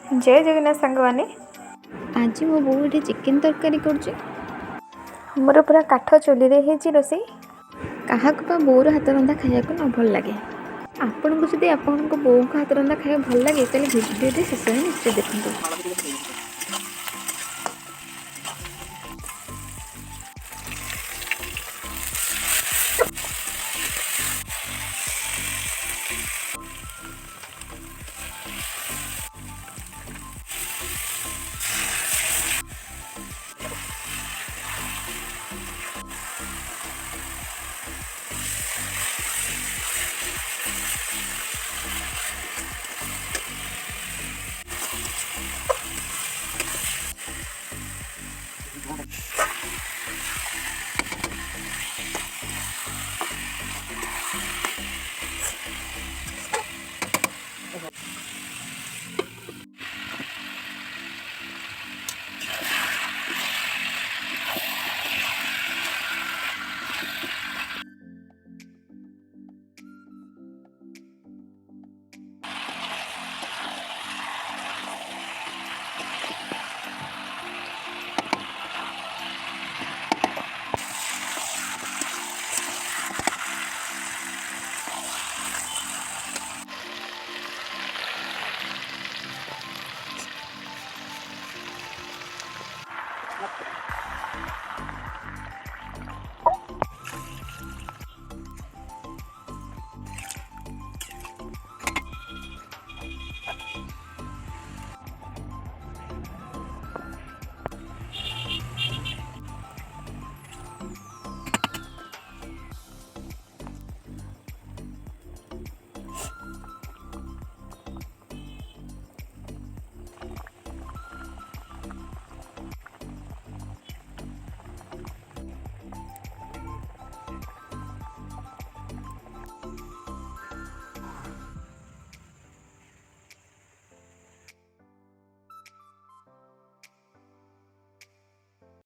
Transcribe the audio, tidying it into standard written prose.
जय जगन्नाथ सांग मैंने आज मो बो ये चिकेन तरकारी मोर पूरा काठ चुली रोषे क्या बोर हाथ रंधा खाया न भल लगे आपन को जब आपण बोर हाथ रंधा खाया भल लगे तेल भिडियो शेष निश्चय देखते।